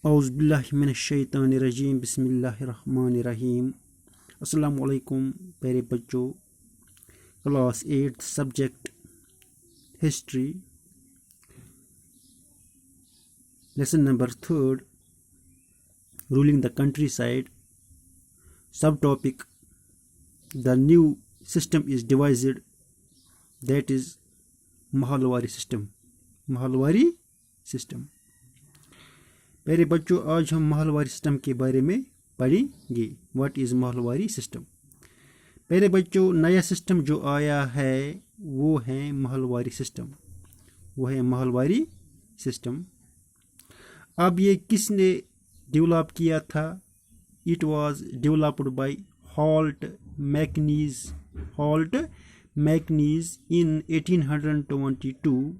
اعوذ باللہ من الشیطان الرجیم بسم اللہ الرحمن الرحیم السلام علیکم پیارے بچوں. Class 8 subject history lesson number 3 ruling the country side. Subtopic the new system is devised that is Mahalwari system. Mahalwari system. پیارے بچوں آج ہم ماہلواری سسٹم کے بارے میں پڑھیں گے. What is Mahalwari system? پیارے بچوں نیا سسٹم جو آیا ہے وہ ہے ماہلواری سسٹم. ماہلواری سسٹم. اب یہ کس نے ڈیولپ کیا تھا؟ It was developed by Holt Mackenzie in 1822.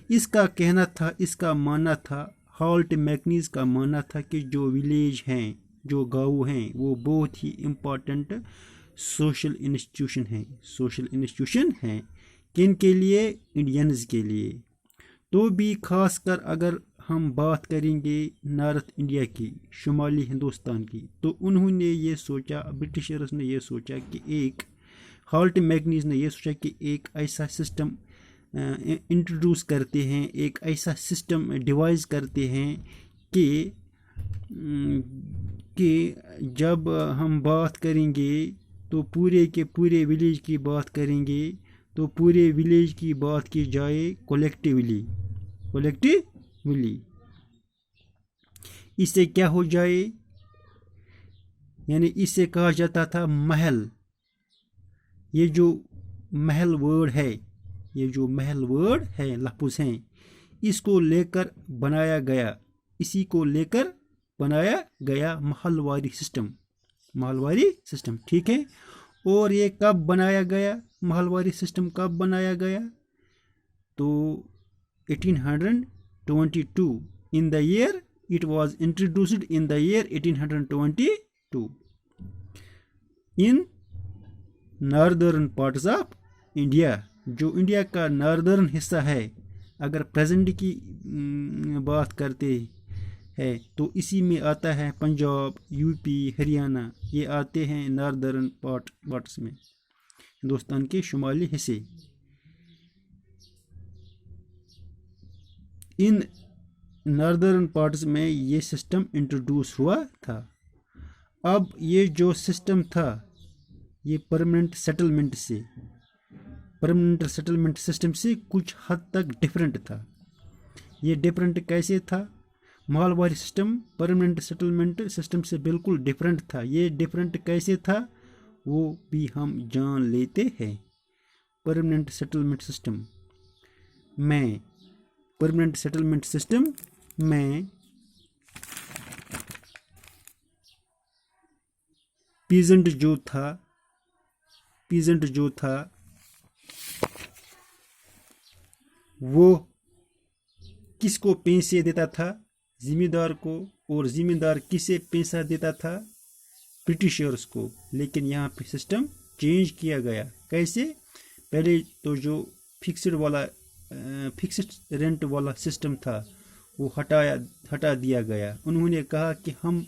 اس کا کہنا تھا، اس کا ماننا تھا، ہالٹ میکنیز کا ماننا تھا کہ جو ولیج ہیں، جو گاؤں ہیں، وہ بہت ہی امپورٹنٹ سوشل انسٹیٹیوشن ہیں. کن کے لیے؟ انڈینز کے لیے. تو بھی خاص کر اگر ہم بات کریں گے نارتھ انڈیا کی، شمالی ہندوستان کی، تو انہوں نے یہ سوچا، برٹشرز نے یہ سوچا کہ ہالٹ میکنیز نے یہ سوچا کہ ایک ایسا سسٹم انٹروڈیوس کرتے ہیں، ایک ایسا سسٹم ڈیوائز کرتے ہیں کہ جب ہم بات کریں گے تو پورے کے پورے ولیج کی بات کریں گے تو پورے ولیج کی بات کی جائے کولیکٹیولی. اس سے کیا ہو جائے، یعنی اس سے کہا جاتا تھا محل. یہ جو محل ورڈ ہے، لفظ ہیں، اس کو لے کر بنایا گیا ماہلواری سسٹم. ٹھیک ہے. اور یہ کب بنایا گیا؟ ماہلواری سسٹم کب بنایا گیا؟ تو 1822 in the year it was introduced in the year 1822 in northern parts of India. جو انڈیا کا ناردرن حصہ ہے، اگر پریزنٹ کی بات کرتے ہیں تو اسی میں آتا ہے پنجاب، یو پی، ہریانہ. یہ آتے ہیں ناردرن پارٹس میں، ہندوستان کے شمالی حصے. ان ناردرن پارٹس میں یہ سسٹم انٹروڈیوس ہوا تھا. اب یہ جو سسٹم تھا یہ پرماننٹ سیٹلمنٹ سسٹم سے کچھ حد تک ڈفرینٹ تھا. یہ ڈفرینٹ کیسے تھا؟ ماہلواری سسٹم پرماننٹ سیٹلمنٹ سسٹم سے بالکل ڈفرینٹ تھا. یہ ڈفرینٹ کیسے تھا وہ بھی ہم جان لیتے ہیں. پرماننٹ سیٹلمنٹ سسٹم میں پیزنٹ جو تھا وہ کس کو پیسے دیتا تھا؟ ذمہ دار کو. اور ذمہ دار کسے پیسہ دیتا تھا؟ برٹشرز کو. لیکن یہاں پہ سسٹم چینج کیا گیا. کیسے؟ پہلے تو جو فکسڈ رینٹ والا سسٹم تھا وہ ہٹا دیا گیا. انہوں نے کہا کہ ہم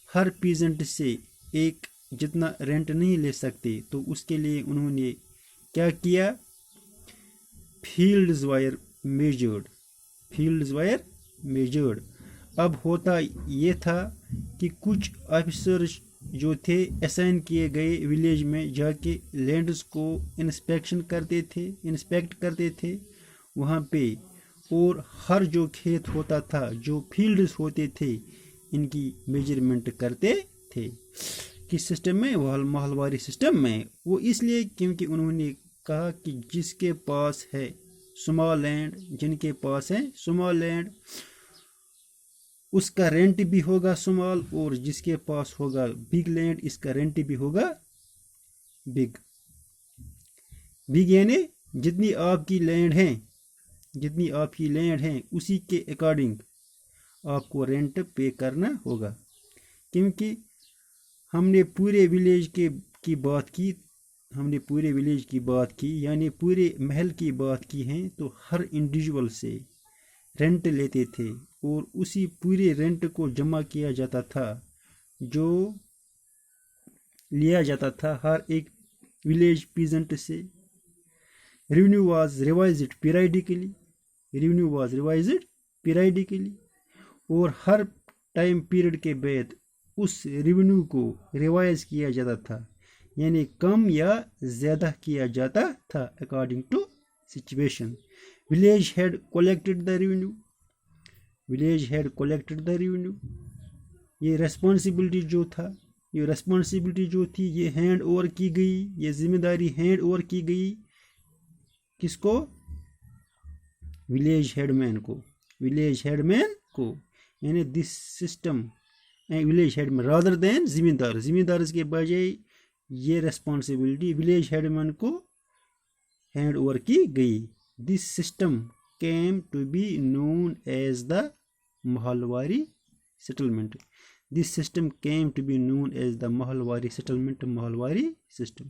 ہر پیزنٹ سے ایک جتنا رینٹ نہیں لے سکتے. تو اس کے لیے انہوں نے کیا کیا؟ Fields wire measured. اب ہوتا یہ تھا کہ کچھ آفیسرز جو تھے اسائن کیے گئے ولیج میں جا کے لینڈز کو انسپیکٹ کرتے تھے وہاں پہ. اور ہر جو کھیت ہوتا تھا، جو فیلڈز ہوتے تھے، ان کی میجرمنٹ کرتے تھے. کس سسٹم میں؟ ماہلواری سسٹم میں. وہ اس لیے کیونکہ انہوں نے کہا کہ جس کے پاس ہے اسمال لینڈ، جن کے پاس ہے اسمال لینڈ، اس کا رینٹ بھی ہوگا اسمال. اور جس کے پاس ہوگا بگ لینڈ، اس کا رینٹ بھی ہوگا بگ. یعنی جتنی آپ کی لینڈ ہیں اسی کے اکارڈنگ آپ کو رینٹ پے کرنا ہوگا. کیونکہ ہم نے پورے ولیج کی بات کی یعنی پورے محل کی بات کی ہے، تو ہر انڈیویجول سے رینٹ لیتے تھے. اور اسی پورے رینٹ کو جمع کیا جاتا تھا جو لیا جاتا تھا ہر ایک ولیج پیزنٹ سے. Revenue was revised periodically. Revenue was revised periodically. اور ہر ٹائم پیریڈ کے بعد اس ریونیو کو ریوائز کیا جاتا تھا، یعنی کم یا زیادہ کیا جاتا تھا according to situation. Village head collected the revenue. Village head collected the revenue. یہ ریسپانسبلٹی جو تھی یہ ہینڈ اوور کی گئی، یہ ذمہ داری ہینڈ اوور کی گئی کس کو؟ ولیج ہیڈ مین کو. ولیج ہیڈ مین کو، یعنی this system village head man rather than ذمہ دار کے بجائے یہ ریسپانسبلٹی ولیج ہیڈ مین کو ہینڈ اوور کی گئی. This system came to be known as the Mahalwari settlement. This system came to be known as the Mahalwari settlement, Mahalwari system.